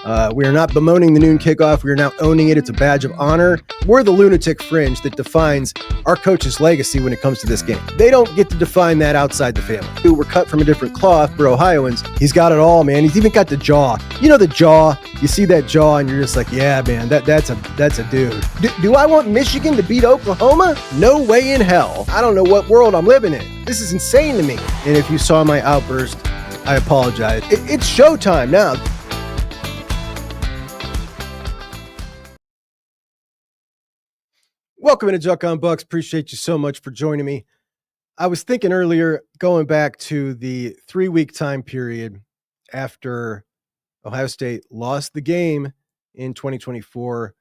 We are not bemoaning the noon kickoff. We are now owning it. It's a badge of honor. We're the lunatic fringe that defines our coach's legacy when it comes to this game. They don't get to define that outside the family. We're cut from a different cloth. We're Ohioans. He's got it all, man. He's even got the jaw. You know the jaw. You see that jaw, and you're just like, yeah, man, that's a dude. Do I want Michigan to beat Oklahoma? No way in hell. I don't know what world I'm living in. This is insane to me. And if you saw my outburst, I apologize. It's showtime now. Welcome into Juck on Bucks. Appreciate you so much for joining me. I was thinking earlier, going back to the 3-week time period after Ohio State lost the game in 2024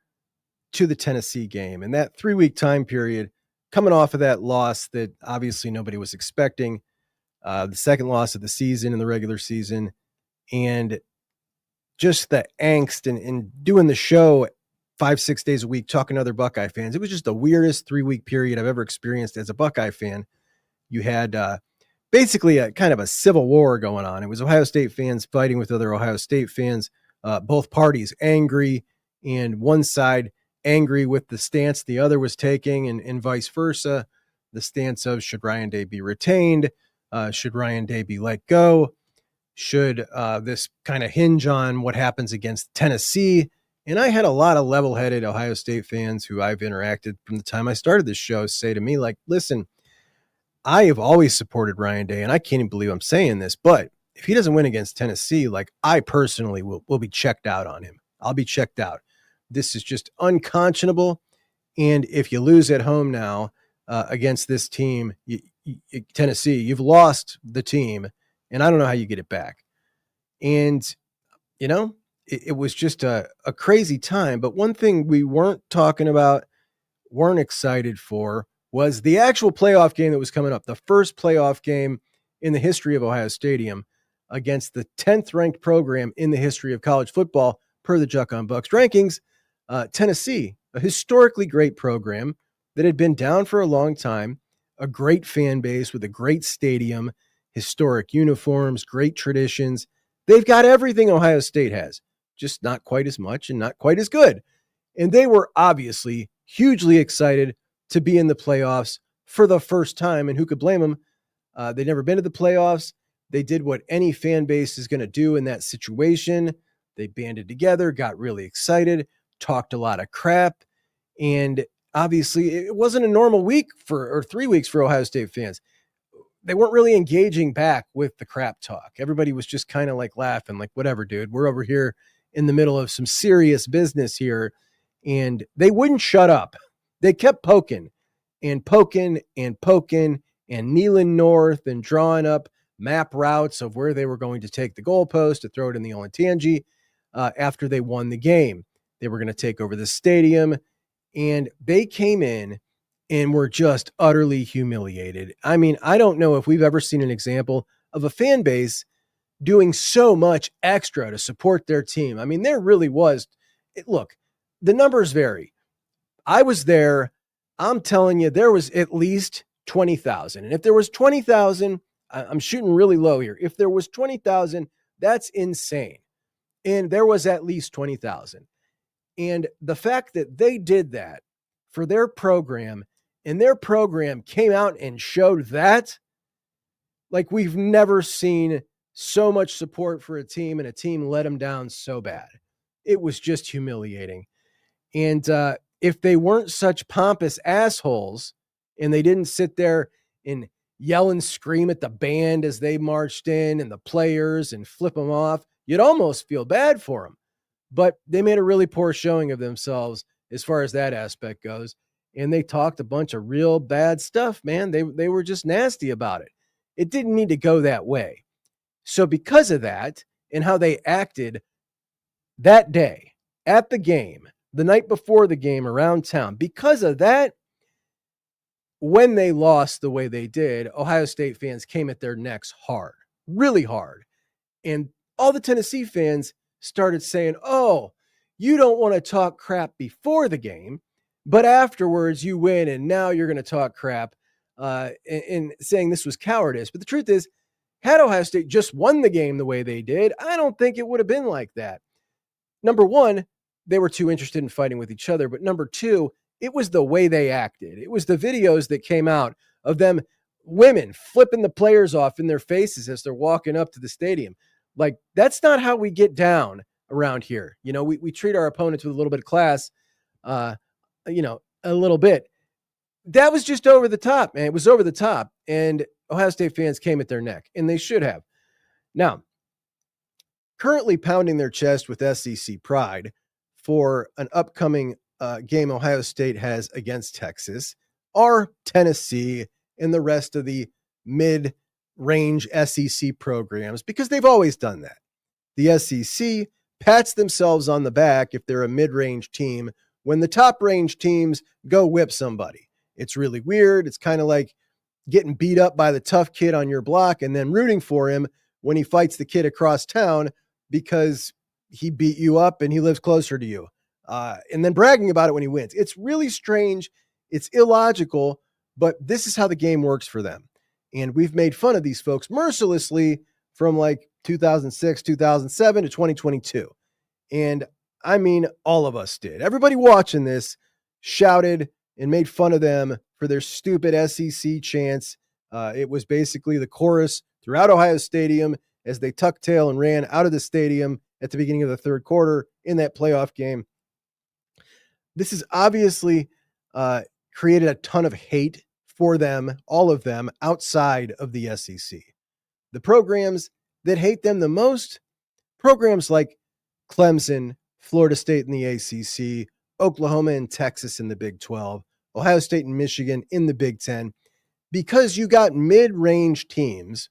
to the Tennessee game. And that 3-week time period, coming off of that loss that obviously nobody was expecting, the second loss of the season in the regular season, and just the angst and doing the show 5-6 days a week, talking to other Buckeye fans. It was just the weirdest 3-week period I've ever experienced as a Buckeye fan. You had basically a kind of a civil war going on. It was Ohio State fans fighting with other Ohio State fans, both parties angry, and one side angry with the stance the other was taking, and vice versa. The stance of, should Ryan Day be retained? Should Ryan Day be let go? Should this kind of hinge on what happens against Tennessee? And I had a lot of level-headed Ohio State fans who I've interacted from the time I started this show say to me, like, listen, I have always supported Ryan Day, and I can't even believe I'm saying this, but if he doesn't win against Tennessee, like, I personally will be checked out on him. I'll be checked out. This is just unconscionable. And if you lose at home now against this team, Tennessee, you've lost the team, and I don't know how you get it back. And, you know, it was just a crazy time. But one thing we weren't talking about, weren't excited for, was the actual playoff game that was coming up. The first playoff game in the history of Ohio Stadium against the 10th ranked program in the history of college football per the Juck on Bucks rankings, Tennessee, a historically great program that had been down for a long time, a great fan base with a great stadium, historic uniforms, great traditions. They've got everything Ohio State has, just not quite as much and not quite as good. And they were obviously hugely excited to be in the playoffs for the first time. And who could blame them? They'd never been to the playoffs. They did what any fan base is going to do in that situation. They banded together, got really excited, talked a lot of crap. And obviously it wasn't a normal week or 3 weeks for Ohio State fans. They weren't really engaging back with the crap talk. Everybody was just kind of like laughing, like, whatever, dude, we're over here in the middle of some serious business here. And they wouldn't shut up. They kept poking and poking and poking and kneeling north and drawing up map routes of where they were going to take the goalpost to throw it in the Olentangy after they won the game. They were going to take over the stadium, and they came in and were just utterly humiliated. I mean, I don't know if we've ever seen an example of a fan base doing so much extra to support their team. I mean, there really was. Look, the numbers vary. I was there. I'm telling you, there was at least 20,000. And if there was 20,000, I'm shooting really low here. If there was 20,000, that's insane. And there was at least 20,000. And the fact that they did that for their program, and their program came out and showed that, like, we've never seen so much support for a team, and a team let them down so bad. It was just humiliating. And if they weren't such pompous assholes and they didn't sit there and yell and scream at the band as they marched in and the players and flip them off, you'd almost feel bad for them. But they made a really poor showing of themselves as far as that aspect goes. And they talked a bunch of real bad stuff, man. They were just nasty about it. It didn't need to go that way. So because of that and how they acted that day at the game, the night before the game around town, because of that, when they lost the way they did, Ohio State fans came at their necks hard, really hard. And all the Tennessee fans started saying, oh, you don't want to talk crap before the game, but afterwards you win, and now you're going to talk crap and saying this was cowardice. But the truth is, had Ohio State just won the game the way they did, I don't think it would have been like that. number one, they were too interested in fighting with each other. But number two, it was the way they acted. It was the videos that came out of them, women flipping the players off in their faces as they're walking up to the stadium. Like, that's not how we get down around here. We treat our opponents with a little bit of class, a little bit. That was just over the top, man. It was over the top. And Ohio State fans came at their neck, and they should have. Now, currently pounding their chest with SEC pride for an upcoming game Ohio State has against Texas are Tennessee and the rest of the mid-range SEC programs, because they've always done that. The SEC pats themselves on the back if they're a mid-range team when the top-range teams go whip somebody. It's really weird. It's kind of like getting beat up by the tough kid on your block and then rooting for him when he fights the kid across town because he beat you up and he lives closer to you. And then bragging about it when he wins. It's really strange. It's illogical, but this is how the game works for them. And we've made fun of these folks mercilessly from like 2006, 2007 to 2022. And I mean, all of us did. Everybody watching this shouted and made fun of them for their stupid SEC chants. It was basically the chorus throughout Ohio Stadium as they tucked tail and ran out of the stadium at the beginning of the third quarter in that playoff game. This has obviously created a ton of hate for them, all of them, outside of the SEC. The programs that hate them the most, programs like Clemson, Florida State in the ACC, Oklahoma and Texas in the Big 12, Ohio State and Michigan in the Big 10, because you got mid-range teams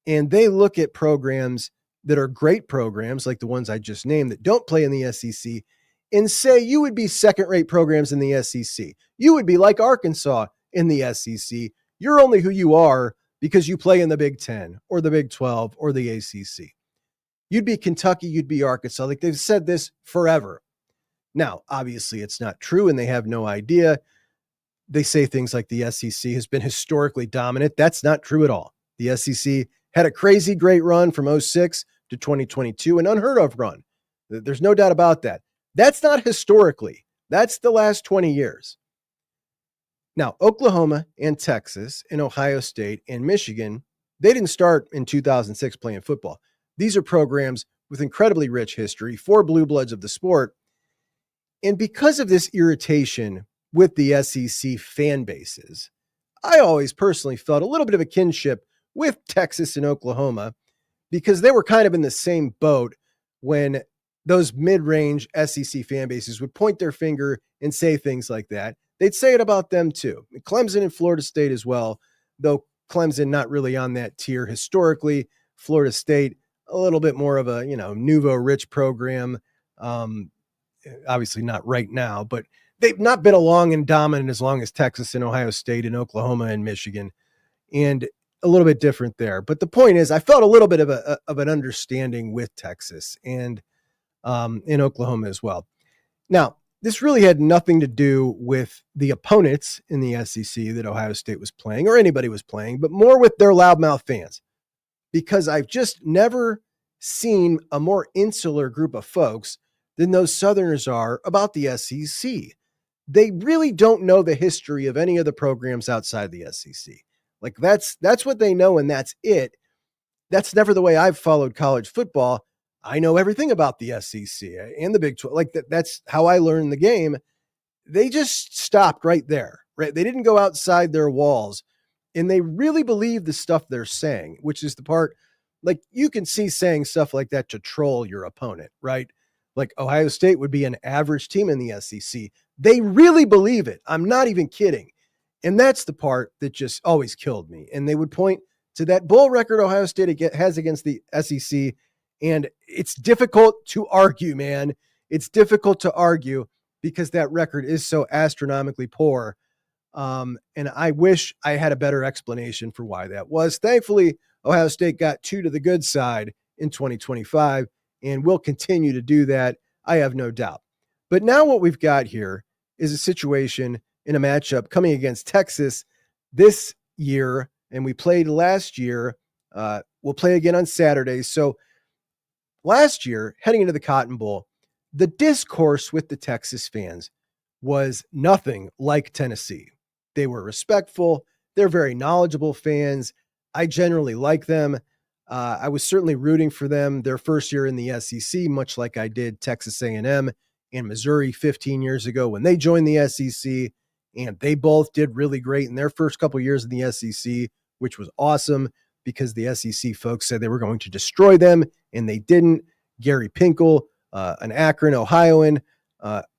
and they look at programs that are great programs like the ones I just named that don't play in the SEC and say you would be second-rate programs in the SEC. You would be like Arkansas in the SEC. You're only who you are because you play in the Big 10 or the Big 12 or the ACC. You'd be Kentucky, you'd be Arkansas. Like, they've said this forever. Now, obviously, it's not true, and they have no idea. They say things like the SEC has been historically dominant. That's not true at all. The SEC had a crazy great run from 2006 to 2022, an unheard of run. There's no doubt about that. That's not historically. That's the last 20 years. Now, Oklahoma and Texas and Ohio State and Michigan, they didn't start in 2006 playing football. These are programs with incredibly rich history, for blue bloods of the sport. And because of this irritation with the SEC fan bases, I always personally felt a little bit of a kinship with Texas and Oklahoma because they were kind of in the same boat when those mid-range SEC fan bases would point their finger and say things like that. They'd say it about them too. Clemson and Florida State as well, though Clemson not really on that tier historically. Florida State, a little bit more of a, nouveau rich program. Obviously not right now, but they've not been along and dominant as long as Texas and Ohio State and Oklahoma and Michigan, and a little bit different there. But the point is, I felt a little bit of an understanding with Texas and in Oklahoma as well. Now, this really had nothing to do with the opponents in the SEC that Ohio State was playing or anybody was playing, but more with their loudmouth fans, because I've just never seen a more insular group of folks than those Southerners are about the SEC. They really don't know the history of any of the programs outside the SEC. Like, that's what they know, and that's it. That's never the way I've followed college football. I know everything about the SEC and the Big 12. Like, that's how I learned the game. They just stopped right there, right? They didn't go outside their walls, and they really believe the stuff they're saying, which is the part, like, you can see saying stuff like that to troll your opponent, right? Like, Ohio State would be an average team in the SEC. They really believe it. I'm not even kidding. And that's the part that just always killed me. And they would point to that bowl record Ohio State has against the SEC. And it's difficult to argue, man. It's difficult to argue because that record is so astronomically poor. And I wish I had a better explanation for why that was. Thankfully, Ohio State got two to the good side in 2025 and will continue to do that. I have no doubt. But now what we've got here is a situation in a matchup coming against Texas this year, and we played last year. We'll play again on Saturday. So last year, heading into the Cotton Bowl, The discourse with the Texas fans was nothing like Tennessee. They were respectful. They're very knowledgeable fans. I generally like them. I was certainly rooting for them their first year in the SEC, much like I did Texas A&M and Missouri 15 years ago when they joined the SEC, and they both did really great in their first couple years in the SEC, which was awesome because the SEC folks said they were going to destroy them, and they didn't. Gary Pinkel, an Akron, Ohioan,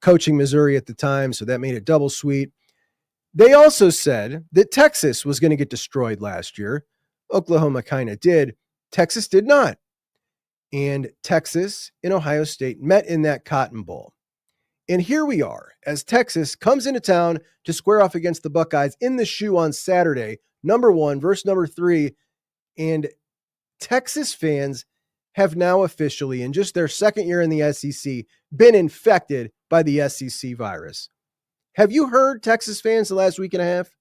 coaching Missouri at the time, so that made it double sweet. They also said that Texas was going to get destroyed last year. Oklahoma kind of did. Texas did not. And Texas and Ohio State met in that Cotton Bowl. And here we are, as Texas comes into town to square off against the Buckeyes in the shoe on Saturday, number 1 versus number 3. And Texas fans have now officially, in just their second year in the SEC, been infected by the SEC virus. Have you heard Texas fans the last week and a half?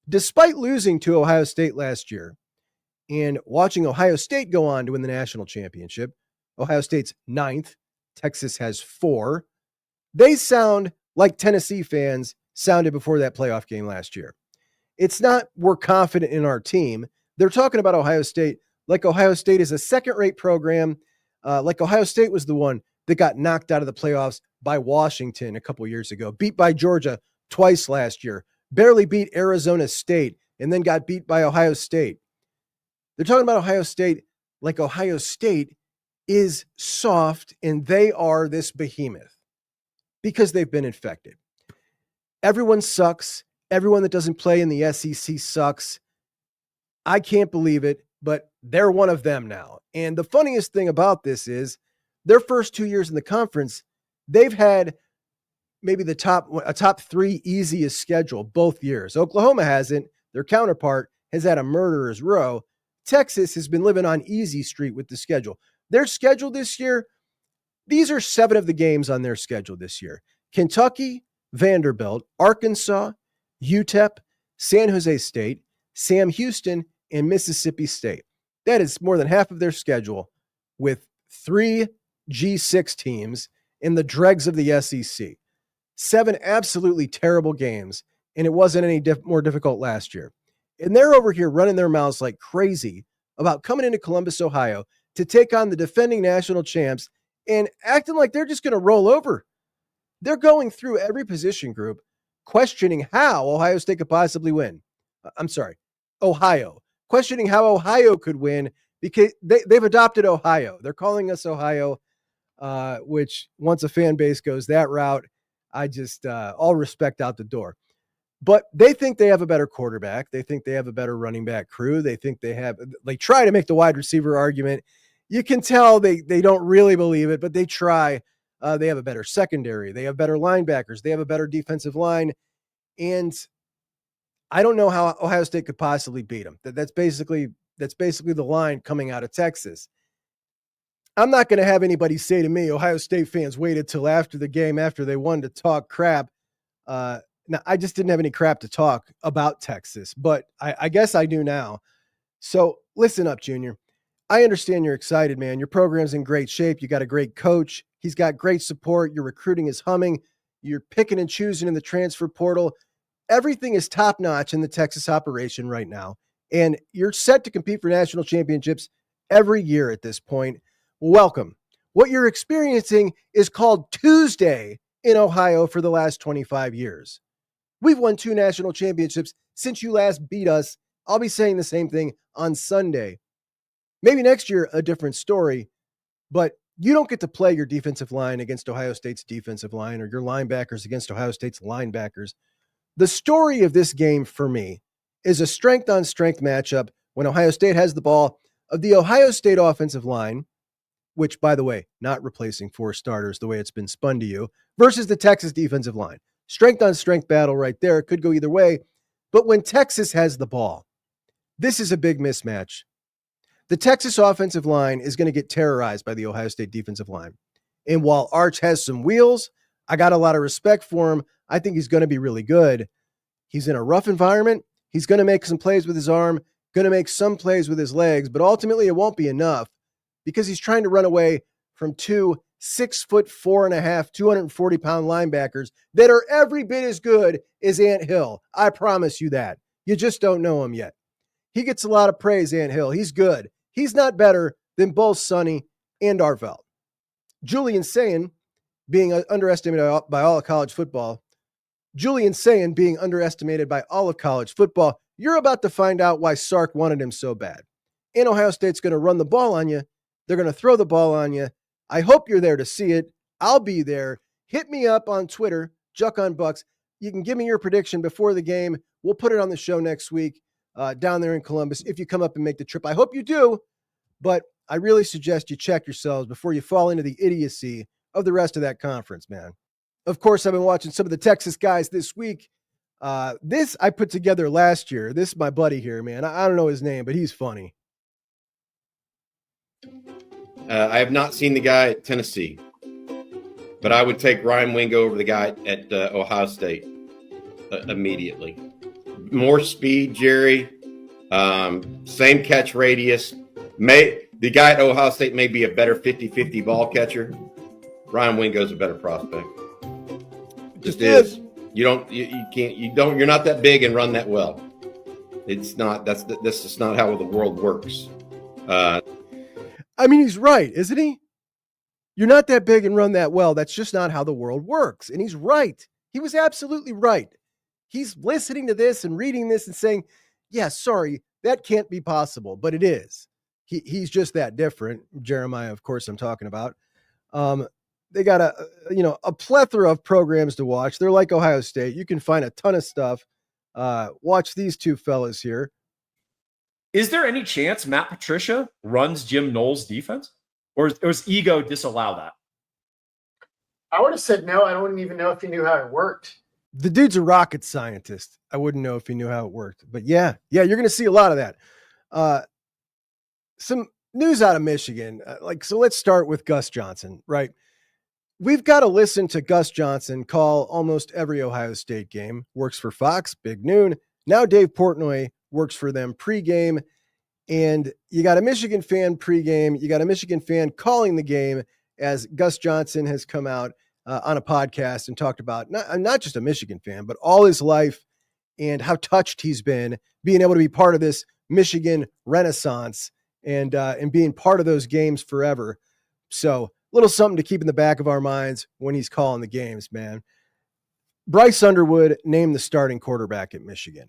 Despite losing to Ohio State last year and watching Ohio State go on to win the national championship, Ohio State's 9th, Texas has 4. They sound like Tennessee fans sounded before that playoff game last year. It's not we're confident in our team. They're talking about Ohio State like Ohio State is a second-rate program, like Ohio State was the one that got knocked out of the playoffs by Washington a couple years ago, beat by Georgia twice last year, barely beat Arizona State, and then got beat by Ohio State. They're talking about Ohio State like Ohio State is soft and they are this behemoth because they've been infected. Everyone sucks. Everyone that doesn't play in the SEC sucks. I can't believe it, but they're one of them now. And the funniest thing about this is their first 2 years in the conference, they've had maybe a top 3 easiest schedule both years. Oklahoma hasn't. Their counterpart has had a murderer's row. Texas has been living on easy street with the schedule. Their schedule this year, these are 7 of the games on their schedule this year. Kentucky, Vanderbilt, Arkansas, UTEP, San Jose State, Sam Houston, and Mississippi State. That is more than half of their schedule with 3 G6 teams in the dregs of the SEC. 7 absolutely terrible games, and it wasn't any more difficult last year. And they're over here running their mouths like crazy about coming into Columbus, Ohio to take on the defending national champs and acting like they're just going to roll over. They're going through every position group, questioning how Ohio State could possibly win. Ohio. Questioning how Ohio could win because they've adopted Ohio. They're calling us Ohio, which once a fan base goes that route, I just, all respect out the door. But they think they have a better quarterback. They think they have a better running back crew. They think they try to make the wide receiver argument. You can tell they don't really believe it, but they try. They have a better secondary. They have better linebackers. They have a better defensive line. And I don't know how Ohio State could possibly beat them. That's basically the line coming out of Texas. I'm not going to have anybody say to me, Ohio State fans waited till after the game, after they won to talk crap. Now, I just didn't have any crap to talk about Texas, but I guess I do now. So listen up, Junior. I understand you're excited, man. Your program's in great shape. You got a great coach. He's got great support. Your recruiting is humming. You're picking and choosing in the transfer portal. Everything is top-notch in the Texas operation right now, and you're set to compete for national championships every year at this point. Welcome. What you're experiencing is called Tuesday in Ohio for the last 25 years. We've won 2 national championships since you last beat us. I'll be saying the same thing on Sunday. Maybe next year, a different story, but you don't get to play your defensive line against Ohio State's defensive line or your linebackers against Ohio State's linebackers. The story of this game for me is a strength-on-strength matchup when Ohio State has the ball of the Ohio State offensive line, which, by the way, not replacing 4 starters the way it's been spun to you, versus the Texas defensive line. Strength-on-strength battle right there. It could go either way. But when Texas has the ball, this is a big mismatch. The Texas offensive line is going to get terrorized by the Ohio State defensive line. And while Arch has some wheels, I got a lot of respect for him. I think he's going to be really good. He's in a rough environment. He's going to make some plays with his arm, going to make some plays with his legs, but ultimately it won't be enough because he's trying to run away from 2 6'4.5", 240-pound linebackers that are every bit as good as Ant Hill. I promise you that. You just don't know him yet. He gets a lot of praise, Ant Hill. He's good. He's not better than both Sonny and Arvell. Julian Sayin being underestimated by all of college football. Julian Sayin being underestimated by all of college football. You're about to find out why Sark wanted him so bad. And Ohio State's going to run the ball on you. They're going to throw the ball on you. I hope you're there to see it. I'll be there. Hit me up on Twitter, Juck on Bucks. You can give me your prediction before the game. We'll put it on the show next week down there in Columbus if you come up and make the trip. I hope you do, but I really suggest you check yourselves before you fall into the idiocy of the rest of that conference, man. Of course, I've been watching some of the Texas guys this week. This I put together last year. This is my buddy here, man. I don't know his name, but he's funny. I have not seen the guy at Tennessee, but I would take Ryan Wingo over the guy at Ohio State immediately. More speed, Jerry. Same catch radius. The guy at Ohio State may be a better 50-50 ball catcher. Ryan Wingo's a better prospect. Just is. You're not that big and run that well. It's not. That's just not how the world works. I mean, he's right, isn't he? You're not that big and run that well. That's just not how the world works. And he's right. He was absolutely right. He's listening to this and reading this and saying, yeah, sorry, that can't be possible, but it is. He's just that different. Jeremiah, of course, I'm talking about. They got a plethora of programs to watch. They're like Ohio State. You can find a ton of stuff. Watch these two fellas here. Is there any chance Matt Patricia runs Jim Knowles' defense? Or does ego disallow that? I would have said no. I don't even know if he knew how it worked. The dude's a rocket scientist. I wouldn't know if he knew how it worked. But yeah, you're going to see a lot of that. Some news out of Michigan. So let's start with Gus Johnson, right? We've got to listen to Gus Johnson call almost every Ohio State game. Works for Fox, Big Noon. Now Dave Portnoy works for them pregame. And you got a Michigan fan pregame. You got a Michigan fan calling the game as Gus Johnson has come out on a podcast and talked about not just a Michigan fan, but all his life and how touched he's been being able to be part of this Michigan renaissance and being part of those games forever. So a little something to keep in the back of our minds when he's calling the games, man. Bryce Underwood named the starting quarterback at Michigan.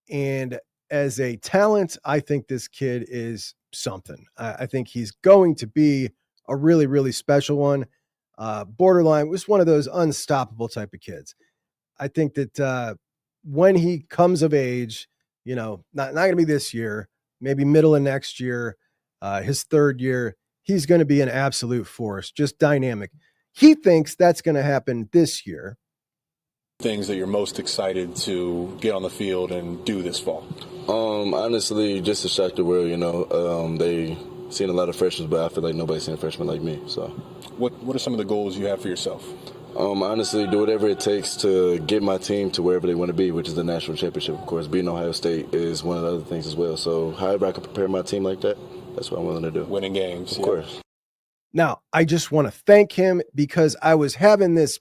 And as a talent, I think this kid is something. I think he's going to be a really, really special one. Borderline was one of those unstoppable type of kids. I think that when he comes of age, not going to be this year, maybe middle of next year, his third year, he's going to be an absolute force, just dynamic. He thinks that's going to happen this year. Things that you're most excited to get on the field and do this fall? Honestly, just to shock the world, they seen a lot of freshmen, but I feel like nobody's seen a freshman like me. So, what are some of the goals you have for yourself? Honestly, do whatever it takes to get my team to wherever they want to be, which is the national championship. Of course, beating Ohio State is one of the other things as well. So, however I can prepare my team like that, that's what I'm willing to do. Winning games, of course. Now, I just want to thank him because I was having this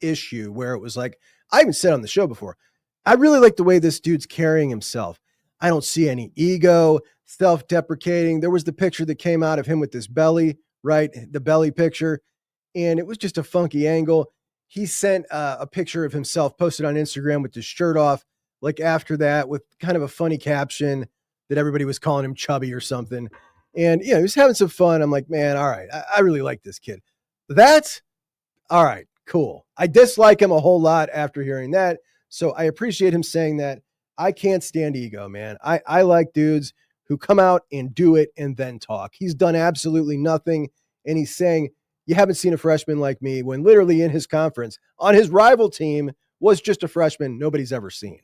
issue where it was like, I even said on the show before, I really like the way this dude's carrying himself. I don't see any ego, self-deprecating. There was the picture that came out of him with this belly, right? The belly picture. And it was just a funky angle. He sent a picture of himself posted on Instagram with his shirt off, like after that with kind of a funny caption that everybody was calling him chubby or something. And, he was having some fun. I'm like, man, all right, I really like this kid. That's all right, cool. I dislike him a whole lot after hearing that. So I appreciate him saying that. I can't stand ego, man. I like dudes who come out and do it and then talk. He's done absolutely nothing. And he's saying, you haven't seen a freshman like me, when literally in his conference on his rival team was just a freshman nobody's ever seen.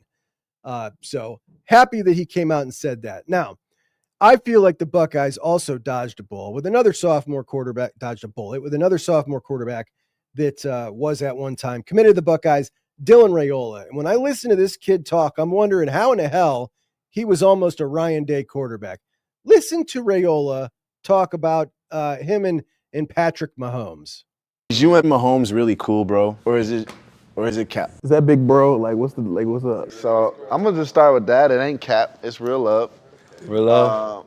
So happy that he came out and said that. Now, I feel like the Buckeyes also dodged a bullet with another sophomore quarterback that was at one time committed to the Buckeyes, Dylan Raiola. And when I listen to this kid talk, I'm wondering how in the hell he was almost a Ryan Day quarterback. Listen to Raiola talk about him and Patrick Mahomes. Is you and Mahomes really cool, bro? Or is it cap? Is that big bro? What's up? So I'm gonna just start with that. It ain't cap. It's real love. Real love?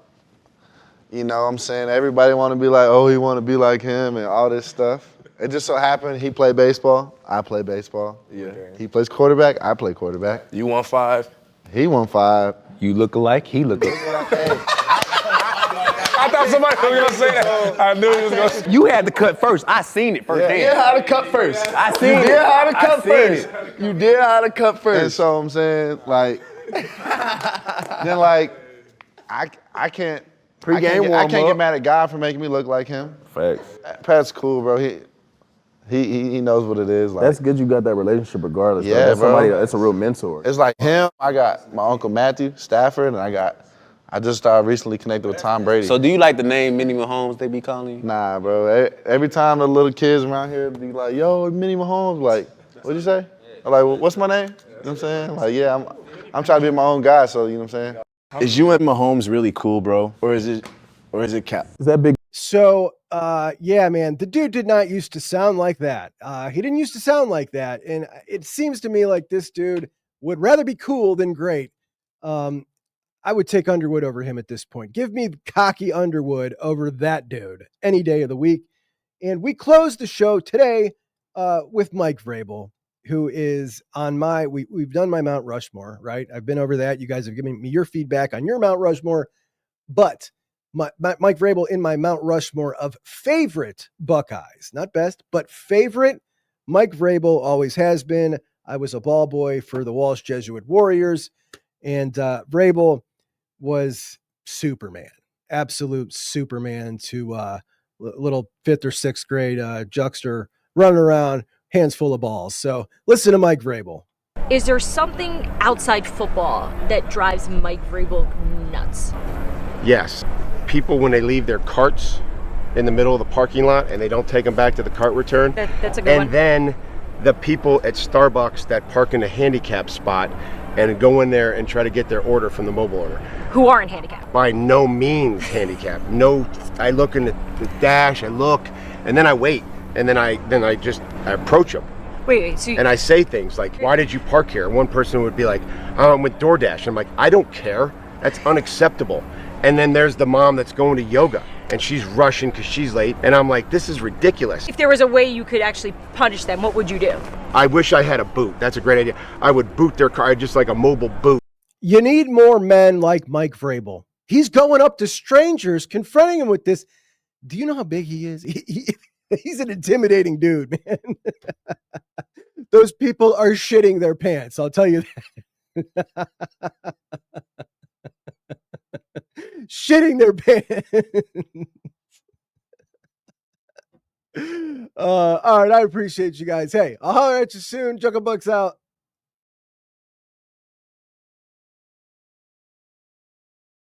You know what I'm saying? Everybody want to be like, oh, he want to be like him and all this stuff. It just so happened he played baseball. I play baseball. Yeah. He plays quarterback. I play quarterback. You won 5? He won 5. You look alike. He look alike. I thought somebody was going to say that. I knew he was going to say You had to cut first. I seen it firsthand. You did how to cut first. I seen You it. did how to cut I seen first. it. You did how to cut first. And so I'm saying, like, then like, I can't. Pre-game I can't warm-up. get mad at God for making me look like him. Facts. Pat's cool, bro. He knows what it is. Like, That's good you got that relationship regardless. Yeah, though. That's bro. somebody, that's a real mentor. it's like him. I got my uncle Matthew Stafford, and I just started recently connected with Tom Brady. So do you like the name Minnie Mahomes they be calling you? Nah, bro. Every time the little kids around here be like, "Yo, Minnie Mahomes," like, what'd you say? I'm like, well, what's my name? You know what I'm saying? Like, yeah, I'm trying to be my own guy, so you know what I'm saying? Is you and Mahomes really cool, bro? Or is it cap? Is that big? So, yeah, man, the dude did not used to sound like that. He didn't used to sound like that. And it seems to me like this dude would rather be cool than great. I would take Underwood over him at this point. Give me cocky Underwood over that dude any day of the week. And we close the show today with Mike Vrabel, who is on we've done my Mount Rushmore, right? I've been over that. You guys have given me your feedback on your Mount Rushmore, but Mike Vrabel in my Mount Rushmore of favorite Buckeyes, not best, but favorite. Mike Vrabel always has been. I was a ball boy for the Walsh Jesuit Warriors, and Vrabel was Superman, absolute Superman to little 5th or 6th grade Juckster running around, hands full of balls. So listen to Mike Vrabel. Is there something outside football that drives Mike Vrabel nuts? Yes. People, when they leave their carts in the middle of the parking lot and they don't take them back to the cart return. That's a good one. And then the people at Starbucks that park in the handicap spot and go in there and try to get their order from the mobile order. Who aren't handicapped? By no means handicapped. No, I look in the dash, I look, and then I wait. And then I approach them. Wait, so and I say things like, why did you park here? And one person would be like, oh, I'm with DoorDash. I'm like, I don't care. That's unacceptable. And then there's the mom that's going to yoga and she's rushing because she's late. And I'm like, this is ridiculous. if there was a way you could actually punish them, what would you do? I wish I had a boot. That's a great idea. I would boot their car, just like a mobile boot. You need more men like Mike Vrabel. He's going up to strangers, confronting them with this. Do you know how big he is? He's an intimidating dude, man. Those people are shitting their pants. I'll tell you that. Shitting their pants. All right. I appreciate you guys. Hey, I'll holler at you soon. Juck'S out.